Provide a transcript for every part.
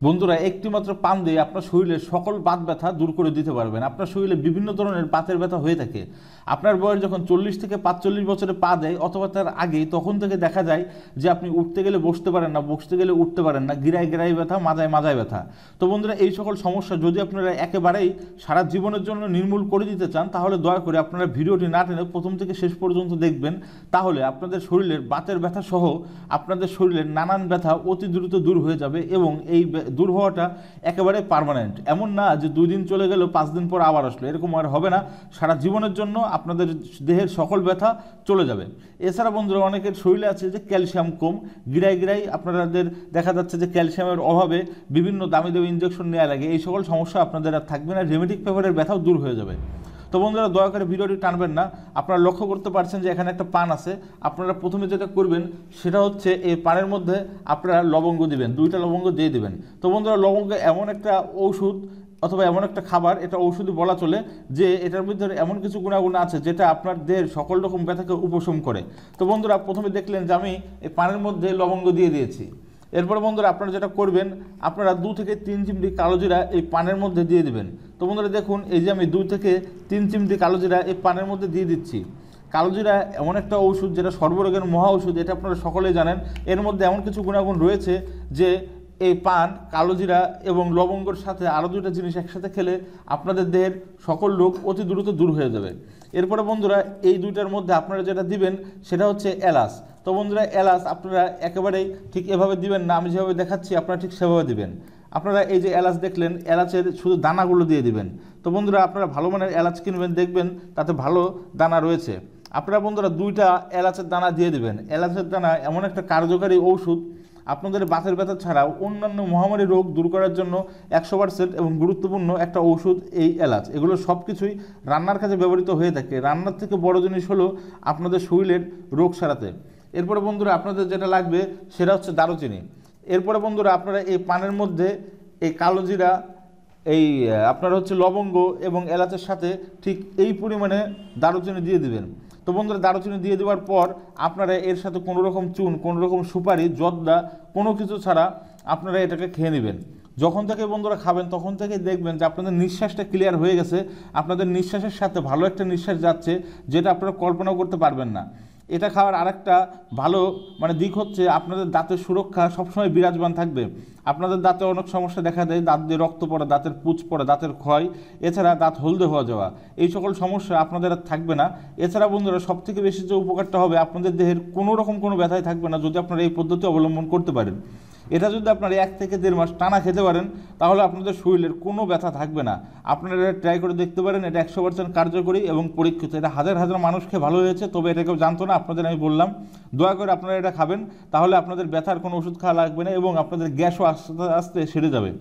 বন্ধুরা একটি মাত্র পান দিয়ে আপনার শরীরের সকল বাত ব্যথা দূর করে দিতে পারবেন। আপনার শরীরে বিভিন্ন ধরনের বাতের ব্যথা হয়ে থাকে। আপনার বয়স যখন 40 থেকে 45 বছরে পা দেয় অথবা তার আগেই, তখন থেকে দেখা যায় যে আপনি উঠতে গেলে বসতে পারেন না, বসতে গেলে উঠতে পারেন না, গিরায় গিরায় ব্যথা, মাজায় মাজায় ব্যথা। তো বন্ধুরা, এই সকল সমস্যা যদি আপনারা একেবারেই সারা জীবনের জন্য নির্মূল করে দিতে চান, তাহলে দয়া করে আপনারা ভিডিওটি না টেনে প্রথম থেকে শেষ পর্যন্ত দেখবেন। তাহলে আপনাদের শরীরের বাতের ব্যথা সহ আপনাদের শরীরের নানান ব্যথা অতি দ্রুত দূর হয়ে যাবে এবং এই দূর হওয়াটা একেবারে পার্মানেন্ট। এমন না যে 2 দিন চলে গেল 5 দিন পর আবার আসলো, এরকম আর হবে না। সারা জীবনের জন্য আপনাদের দেহের সকল ব্যথা চলে যাবে। এছাড়া বন্ধুরা, অনেকের শরীরে আছে যে ক্যালসিয়াম কম, গিরায় গিরায় আপনাদের দেখা যাচ্ছে যে ক্যালসিয়ামের অভাবে বিভিন্ন দামি দামি ইঞ্জেকশন নেওয়া লাগে। এই সকল সমস্যা আপনাদের আর থাকবে না, রেমেডিক পেপারের ব্যথাও দূর হয়ে যাবে। তো বন্ধুরা, দয়া করে ভিডিওটি টানবেন না। আপনারা লক্ষ্য করতে পারছেন যে এখানে একটা পান আছে। আপনারা প্রথমে যেটা করবেন সেটা হচ্ছে এই পানের মধ্যে আপনারা লবঙ্গ দিবেন, 2টা লবঙ্গ দিয়ে দিবেন। তো বন্ধুরা, লবঙ্গ এমন একটা ঔষধ অথবা এমন একটা খাবার, এটা ঔষধি বলা চলে, যে এটার মধ্যে এমন কিছু গুণাগুণ আছে যেটা আপনার দেহের সকল রকম ব্যথাকে উপশম করে। তো বন্ধুরা, প্রথমে দেখলেন যে আমি এই পানের মধ্যে লবঙ্গ দিয়ে দিয়েছি। এরপর বন্ধুরা, আপনারা যেটা করবেন, আপনারা 2 থেকে 3 চিমটি কালো জিরা এই পানের মধ্যে দিয়ে দিবেন। তো বন্ধুরা দেখুন, এই যে আমি 2 থেকে 3 চিমটি কালো জিরা এই পানের মধ্যে দিয়ে দিচ্ছি। কালো জিরা এমন একটা ঔষধ যেটা সর্বরোগের মহা ঔষধ, এটা আপনারা সকলেই জানেন। এর মধ্যে এমন কিছু গুণাগুণ রয়েছে যে এই পান, কালো জিরা এবং লবঙ্গর সাথে আরও 2টা জিনিস একসাথে খেলে আপনাদের দেহের সকল রোগ অতি দ্রুত দূর হয়ে যাবে। এরপরে বন্ধুরা, এই 2টার মধ্যে আপনারা যেটা দিবেন সেটা হচ্ছে এলাচ। তো বন্ধুরা, এলাচ আপনারা একেবারেই ঠিক এভাবে দিবেন না, আমি যেভাবে দেখাচ্ছি আপনারা ঠিক সেভাবে দিবেন। আপনারা এই যে এলাচ দেখলেন, এলাচের শুধু দানাগুলো দিয়ে দিবেন। তো বন্ধুরা, আপনারা ভালো মানের এলাচ কিনবেন, দেখবেন তাতে ভালো দানা রয়েছে। আপনারা বন্ধুরা 2টা এলাচের দানা দিয়ে দিবেন। এলাচের দানা এমন একটা কার্যকারী ঔষধ, আপনাদের বাতের ব্যথা ছাড়াও অন্যান্য মহামারী রোগ দূর করার জন্য 100% এবং গুরুত্বপূর্ণ একটা ওষুধ এই এলাচ। এগুলো সব কিছুই রান্নার কাজে ব্যবহৃত হয়ে থাকে। রান্নার থেকে বড় জিনিস হলো আপনাদের শরীরের রোগ সারাতে। এরপরে বন্ধুরা, আপনাদের যেটা লাগবে সেটা হচ্ছে দারুচিনি। এরপরে বন্ধুরা, আপনারা এই পানের মধ্যে এই কালো জিরা, এই আপনারা হচ্ছে লবঙ্গ এবং এলাচের সাথে ঠিক এই পরিমাণে দারুচিনি দিয়ে দিবেন। তো বন্ধুরা, দারুচিনি দিয়ে দেওয়ার পর আপনারা এর সাথে কোনো রকম চুন, কোনো রকম সুপারি, জর্দা, কোনো কিছু ছাড়া আপনারা এটাকে খেয়ে নেবেন। যখন থেকে বন্ধুরা খাবেন তখন থেকেই দেখবেন যে আপনাদের নিঃশ্বাসটা ক্লিয়ার হয়ে গেছে। আপনাদের নিঃশ্বাসের সাথে ভালো একটা নিঃশ্বাস যাচ্ছে, যেটা আপনারা কল্পনাও করতে পারবেন না। এটা খাওয়ার আরেকটা ভালো দিক হচ্ছে আপনাদের দাঁতের সুরক্ষা সবসময় বিরাজমান থাকবে। আপনাদের দাঁতে অনেক সমস্যা দেখা দেয়, দাঁত দিয়ে রক্ত পড়া, দাঁতের পুঁজ পড়া, দাঁতের ক্ষয়, এছাড়া দাঁত হলদে হয়ে যাওয়া, এই সকল সমস্যা আপনাদের আর থাকবে না। এছাড়া বন্ধুরা, সবথেকে বেশি যে উপকারটা হবে, আপনাদের দেহের কোনো রকম কোনো ব্যথাই থাকবে না যদি আপনারা এই পদ্ধতি অবলম্বন করতে পারেন। এটা যদি আপনারা 1 থেকে 1.5 মাস টানা খেতে পারেন, তাহলে আপনাদের শরীরের কোনো ব্যথা থাকবে না। আপনারা এটা ট্রাই করে দেখতে পারেন। এটা 100% কার্যকরী এবং পরীক্ষিত। এটা হাজার হাজার মানুষকে ভালো হয়েছে, তবে এটা কেউ জানতো না, আপনাদের আমি বললাম। দয়া করে আপনারা এটা খাবেন, তাহলে আপনাদের ব্যথার কোনো ওষুধ খাওয়া লাগবে না এবং আপনাদের গ্যাসও আস্তে আস্তে সেরে যাবে।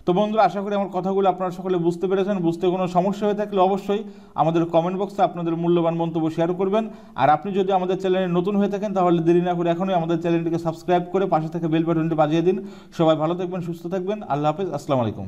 তো বন্ধুরা, আশা করি আমার কথাগুলো আপনারা সকলে বুঝতে পেরেছেন। বুঝতে কোনো সমস্যা হয়ে থাকলে অবশ্যই আমাদের কমেন্ট বক্সে আপনাদের মূল্যবান মন্তব্য শেয়ার করবেন। আর আপনি যদি আমাদের চ্যানেলে নতুন হয়ে থাকেন, তাহলে দেরি না করে এখনই আমাদের চ্যানেলটিকে সাবস্ক্রাইব করে পাশে থেকে বেল বাটনটি বাজিয়ে দিন। সবাই ভালো থাকবেন, সুস্থ থাকবেন। আল্লাহ হাফেজ, আসসালামু আলাইকুম।